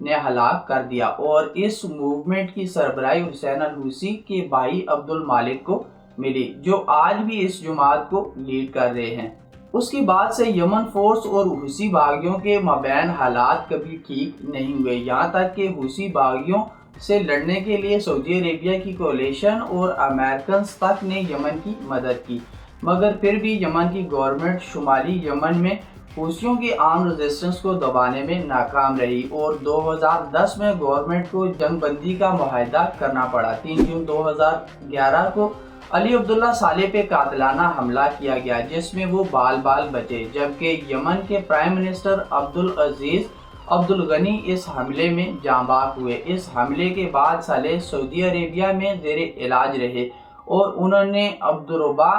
نے ہلاک کر دیا اور اس موومنٹ کی سربراہی حسین الحوثی کے بھائی عبد المالک کو ملی، جو آج بھی اس جماعت کو لیڈ کر رہے ہیں۔ اس کے بعد سے یمن فورس اور حوثی باغیوں کے مابین حالات کبھی ٹھیک نہیں ہوئے، یہاں تک کہ حوثی باغیوں سے لڑنے کے لیے سعودی عربیہ کی کولیشن اور امریکنز تک نے یمن کی مدد کی، مگر پھر بھی یمن کی گورنمنٹ شمالی یمن میں حوثیوں کی عام ریزسٹنس کو دبانے میں ناکام رہی اور 2010 میں گورنمنٹ کو جنگ بندی کا معاہدہ کرنا پڑا۔ 3 جون 2011 کو علی عبداللہ صالح پہ قاتلانہ حملہ کیا گیا جس میں وہ بال بچے، جبکہ یمن کے پرائم منسٹر عبدالعزیز عبدالغنی اس حملے میں جاں بحق ہوئے۔ اس حملے کے بعد صالح سعودی عربیہ میں زیر علاج رہے اور انہوں نے عبدالربہ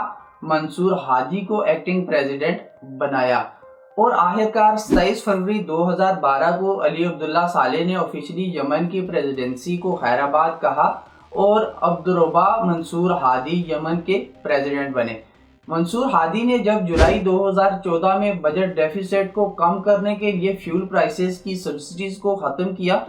منصور ہادی کو ایکٹنگ پریزیڈنٹ بنایا اور آخرکار 27 فروری 2012 کو علی عبداللہ صالح نے آفیشلی یمن کی پریزیڈنسی کو خیرآباد کہا اور عبدالربہ منصور ہادی یمن کے پریزیڈنٹ بنے۔ منصور ہادی نے جب جولائی 2014 میں بجٹ ڈیفیسٹ کو کم کرنے کے لیے فیول پرائسز کی سبسڈیز کو ختم کیا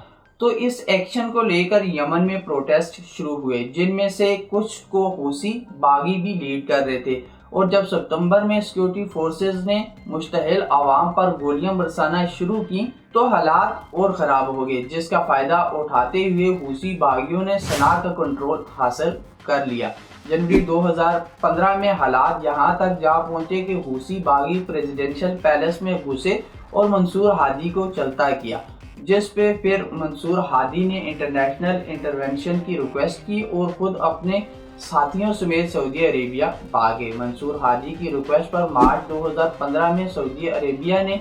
تو اس ایکشن کو لے کر یمن میں پروٹیسٹ شروع ہوئے، جن میں سے کچھ کو حوثی باغی بھی لیڈ کر رہے تھے، اور جب ستمبر میں سیکورٹی فورسز نے مشتعل عوام پر گولیاں برسانا شروع کی تو حالات اور خراب ہو گئے، جس کا فائدہ اٹھاتے ہوئے حوثی باغیوں نے صنعاء کا کنٹرول حاصل کر لیا۔ جنوری 2015 میں حالات یہاں تک جا پہنچے کہ حوثی باغی پریزیڈنشل پیلس میں گھسے اور منصور ہادی کو چلتا کیا، جس پہ پھر منصور ہادی نے انٹرنیشنل انٹرونشن کی ریکویسٹ کی اور خود اپنے ساتھیوں سمیت سعودی عربیہ بھاگے۔ منصور ہادی کی ریکویسٹ پر مارچ 2015 میں سعودی عربیہ نے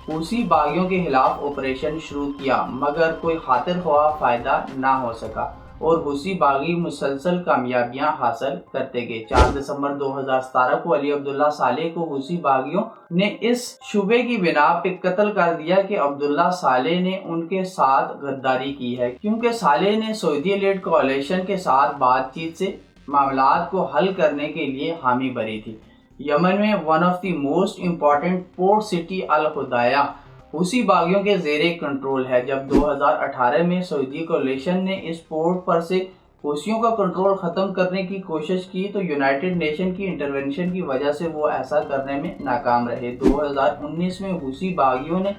حوثی باغیوں کے خلاف آپریشن شروع کیا، مگر کوئی خاطر خواہ فائدہ نہ ہو سکا اور حوثی باغی مسلسل کامیابیاں حاصل کرتے گئے۔ 4 دسمبر 2017 کو علی عبداللہ صالح کو حوثی باغیوں نے اس شبے کی بنا پہ قتل کر دیا کہ عبداللہ صالح نے ان کے ساتھ غداری کی ہے، کیونکہ صالح نے سعودی لیڈ کولیشن کے ساتھ بات چیت سے معاملات کو حل کرنے کے لیے حامی بھری تھی۔ یمن میں one of the most important port city الحدیدہ حوثی باغیوں کے زیر کنٹرول ہے۔ جب 2018 میں سعودی کولیشن نے اس پورٹ پر سے حوثیوں کا کنٹرول ختم کرنے کی کوشش کی تو یونائٹڈ نیشن کی انٹرونشن کی وجہ سے وہ ایسا کرنے میں ناکام رہے۔ 2019 میں حوثی باغیوں نے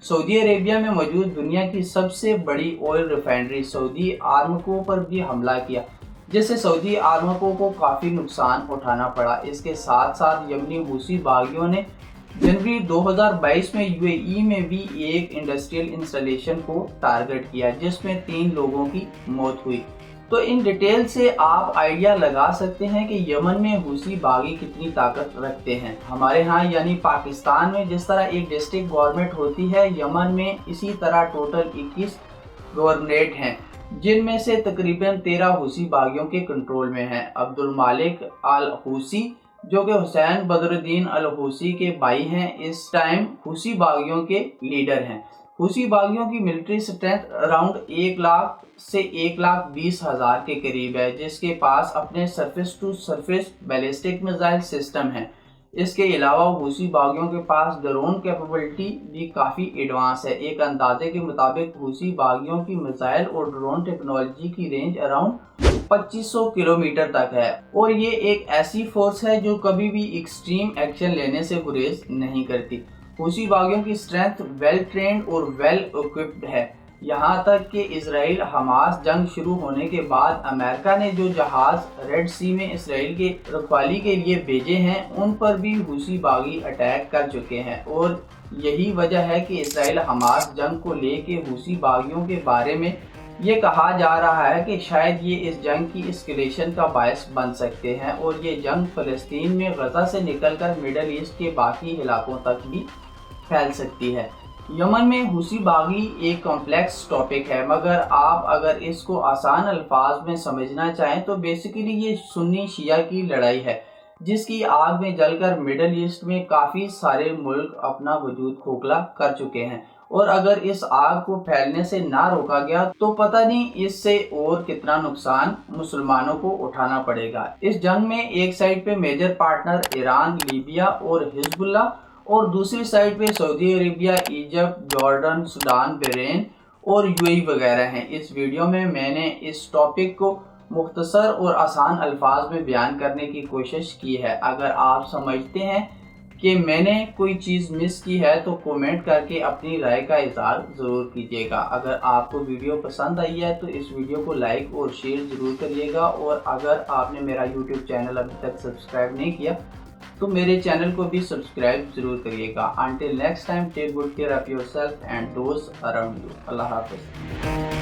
سعودی عربیہ میں موجود دنیا کی سب سے بڑی آئل ریفائنری سعودی آرامکو پر بھی حملہ کیا، جس سے سعودی آرامکو کو کافی نقصان اٹھانا پڑا۔ اس کے ساتھ ساتھ یمنی حوثی باغیوں نے جنوری 2022 میں یو اے ای میں بھی ایک انڈسٹریل انسٹالیشن کو ٹارگٹ کیا، جس میں 3 لوگوں کی موت ہوئی۔ تو ان ڈیٹیل سے آپ آئیڈیا لگا سکتے ہیں کہ یمن میں حوثی باغی کتنی طاقت رکھتے ہیں۔ ہمارے ہاں یعنی پاکستان میں جس طرح ایک ڈسٹرکٹ گورنمنٹ ہوتی ہے، یمن میں اسی طرح ٹوٹل 21 گورنریٹ ہیں، جن میں سے تقریباً 13 حوثی باغیوں کے کنٹرول میں ہیں۔ عبد المالک الحوثی جو کہ حسین بدر الدین الحوثی کے بھائی ہیں، اس ٹائم حوثی باغیوں کے لیڈر ہیں۔ حوثی باغیوں کی ملٹری سٹرینتھ اراؤنڈ 1 لاکھ سے 1,20,000 کے قریب ہے، جس کے پاس اپنے surface to surface ballistic missile system ہیں۔ اس کے علاوہ حوثی باغیوں کے پاس ڈرون کیپیبلٹی بھی کافی ایڈوانس ہے۔ ایک اندازے کے مطابق حوثی باغیوں کی میزائل اور ڈرون ٹیکنالوجی کی رینج اراؤنڈ 2500 کلومیٹر تک ہے، اور یہ ایک ایسی فورس ہے جو کبھی بھی ایکسٹریم ایکشن لینے سے گریز نہیں کرتی۔ حوثی باغیوں کی اسٹرینتھ ویل ٹرینڈ اور ویل اکوپڈ ہے، یہاں تک کہ اسرائیل حماس جنگ شروع ہونے کے بعد امریکہ نے جو جہاز ریڈ سی میں اسرائیل کے رکھوالی کے لیے بھیجے ہیں، ان پر بھی حوثی باغی اٹیک کر چکے ہیں، اور یہی وجہ ہے کہ اسرائیل حماس جنگ کو لے کے حوثی باغیوں کے بارے میں یہ کہا جا رہا ہے کہ شاید یہ اس جنگ کی اسکلیشن کا باعث بن سکتے ہیں، اور یہ جنگ فلسطین میں غزہ سے نکل کر مڈل ایسٹ کے باقی علاقوں تک بھی پھیل سکتی ہے۔ یمن میں حوثی باغی ایک کمپلیکس ٹاپک ہے، مگر آپ اگر اس کو آسان الفاظ میں سمجھنا چاہیں تو بیسیکلی یہ سنی شیعہ کی لڑائی ہے، جس کی آگ میں جل کر مڈل ایسٹ میں کافی سارے ملک اپنا وجود کھوکھلا کر چکے ہیں، اور اگر اس آگ کو پھیلنے سے نہ روکا گیا تو پتہ نہیں اس سے اور کتنا نقصان مسلمانوں کو اٹھانا پڑے گا۔ اس جنگ میں ایک سائڈ پہ میجر پارٹنر ایران، لیبیا اور حزب اللہ، اور دوسری سائڈ پہ سعودی عربیہ، ایجپٹ، جارڈن، سوڈان، بحرین اور UAE وغیرہ ہیں۔ اس ویڈیو میں نے اس ٹاپک کو مختصر اور آسان الفاظ میں بیان کرنے کی کوشش کی ہے۔ اگر آپ سمجھتے ہیں کہ میں نے کوئی چیز مس کی ہے تو کومنٹ کر کے اپنی رائے کا اظہار ضرور کیجیے گا۔ اگر آپ کو ویڈیو پسند آئی ہے تو اس ویڈیو کو لائک اور شیئر ضرور کریے گا، اور اگر آپ نے میرا YouTube چینل ابھی تک سبسکرائب نہیں کیا تو میرے چینل کو بھی سبسکرائب ضرور کریے گا۔ Until next time, take good care of yourself and those around you. اللہ حافظ۔